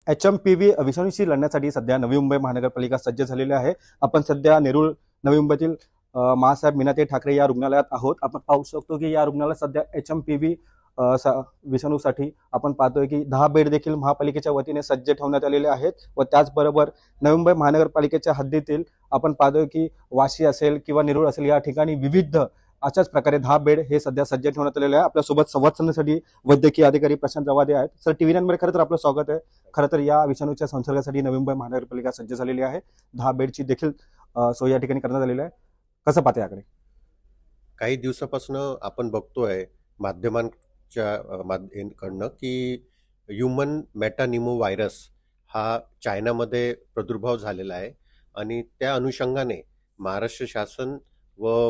HMPV विषाणूशी लढण्यासाठी सध्या नवी मुंबई महानगरपालिका सज्ज झालेली आहे। आपण सध्या नेरूळ नवी मुंबईतील मासाहेब मीनाताई ठाकरे या रुग्णालयात आहोत। आपण पाहू शकतो की या रुग्णालयात सध्या HMPV विषाणूसाठी आपण पाहतोय की 10 बेड देखील महापालिकेच्या वतीने सज्ज ठेवण्यात आलेले आहेत व त्याचबरोबर नवी मुंबई महानगरपालिकेच्या हद्दीतील आपण पाहतोय की वाशी असेल किंवा नेरूळ असेल या ठिकाणी विविध अशाच प्रकारे 10 बेड हे सध्या सज्ज ठेवण्यात आलेले आहे। आपल्यासोबत संवाद साधण्यासाठी वैद्यकीय अधिकारी प्रशांत जवादे आहेत। सर, TV9 मध्ये खरं तर आपलं स्वागत आहे। खरं तर या विषाणूच्या संसर्गासाठी नवी मुंबई महानगरपालिका सज्ज झालेली आहे। 10 बेडची देखील सोय या ठिकाणी करण्यात आलेली आहे। कसं पाहता याकडे? काही दिवसापासून आपण बघतोय माध्यमांकडनं की ह्युमन मेटानिमो व्हायरस हा चायनामध्ये प्रादुर्भाव झालेला आहे आणि त्या अनुषंगाने महाराष्ट्र शासन व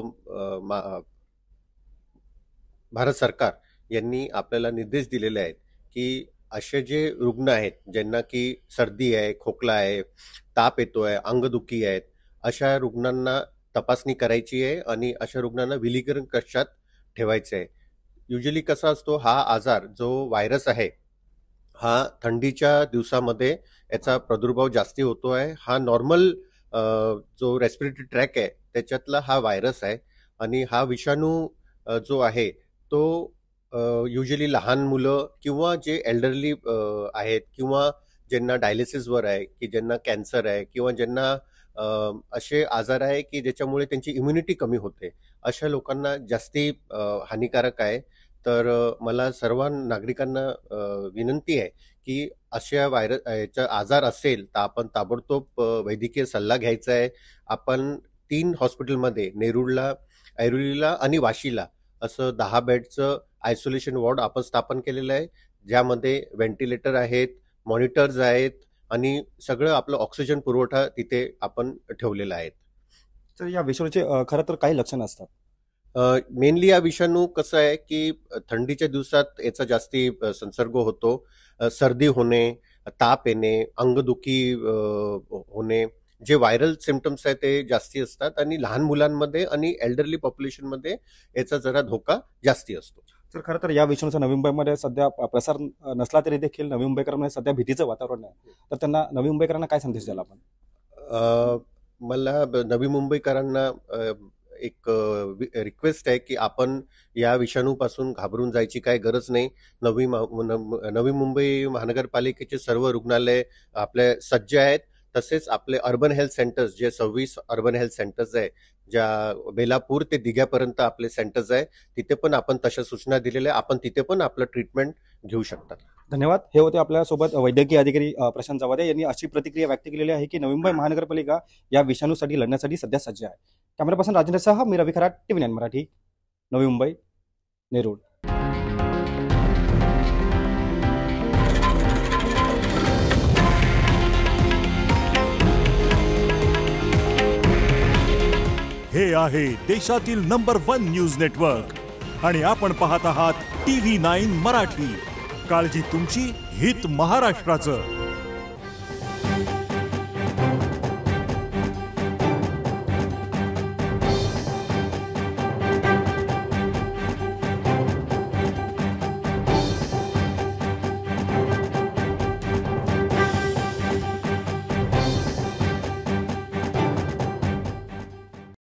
भारत सरकार यांनी आपल्याला निर्देश दिलेले आहेत की असे जे रुग्ण आहेत ज्यांना की सर्दी आहे, खोकला आहे, ताप येतोय, अंगदुखी आहेत, अशा रुग्णांना तपासणी करायची आहे आणि अशा रुग्णांना विलगीकरण कक्षात ठेवायचे आहे। युजली कसा असतो हा आजार जो व्हायरस आहे हा थंडीच्या दिवसामध्ये याचा प्रादुर्भाव जास्ती होतो आहे। हा नॉर्मल जो रेस्पिरेटरी ट्रॅक आहे त्याच्यातला हा व्हायरस आहे आणि हा विषाणू जो आहे तो युजली लहान मुलं किंवा जे एल्डरली आहेत किंवा ज्यांना डायलिसिसवर आहे की ज्यांना कॅन्सर आहे किंवा ज्यांना असे आजार आहे की ज्याच्यामुळे त्यांची इम्युनिटी कमी होते अशा लोकांना जास्ती हानिकारक आहे। तर मला सर्व नागरिकांना विनंती आहे की अशा याचा आजार असेल तर आपण ताबडतोब वैद्यकीय सल्ला घ्यायचा आहे। आपण 3 हॉस्पिटलमध्ये नेरूळला, ऐरोलीला आणि वाशीला असं 10 बेडचं आयसोलेशन वॉर्ड आपण स्थापन केलेलं आहे, ज्यामध्ये व्हेंटिलेटर आहेत, मॉनिटर्स आहेत आणि सगळं आपलं ऑक्सिजन पुरवठा तिथे आपण ठेवलेला आहे। तर या विषाणूचे खरं तर काही लक्षणं असतात। मेनली हा विषाणू कसं आहे की थंडीच्या दिवसात याचा जास्ती संसर्ग होतो। सर्दी होणे, ताप येणे, अंगदुखी होणे, जे व्हायरल सिम्पटम्स आहेत ते जास्ती असतात आणि लहान मुलांमध्ये आणि एल्डरली पॉप्युलेशनमध्ये याचा जरा धोका जास्ती असतो। तर खरं तर या विषाणूचा नवी मुंबईमध्ये सध्या प्रसार नसला तरी देखील नवी मुंबईकरांमध्ये सध्या भीतीचं वातावरण आहे। तर त्यांना नवी मुंबईकरांना काय संदेश द्याल आपण? मला नवी मुंबईकरांना एक रिक्वेस्ट आहे की आपण या विषाणूपासून घाबरून जायची काही गरज नाही। नवी मुंबई महानगरपालिकेचे सर्व रुग्णालय आपले सज्ज आहेत। तसेच आपले अर्बन हेल्थ सेंटर्स जे 26 अर्बन हेल्थ सेंटर्स आहे, ज्या बेलापूर ते दिघ्यापर्यंत आपले सेंटर्स आहे, तिथे पण आपण तशा सूचना दिलेल्या आहे। आपण तिथे पण आपलं ट्रीटमेंट घेऊ शकतात। धन्यवाद। हे होते आपल्यासोबत वैद्यकीय अधिकारी प्रशांत जवादे यांनी अशी प्रतिक्रिया व्यक्त केलेली आहे की नवी मुंबई महानगरपालिका या विषाणूसाठी लढण्यासाठी सध्या सज्ज आहे। कॅमेरा पर्सन राजेंद्रसह मी रवी खराट, TV9 मराठी, नवी मुंबई, नेरूळ। हे आहे देशातील नंबर 1 न्यूज नेटवर्क आणि आपण पाहत आहात TV9 मराठी। काळजी तुमची, हित महाराष्ट्राचं।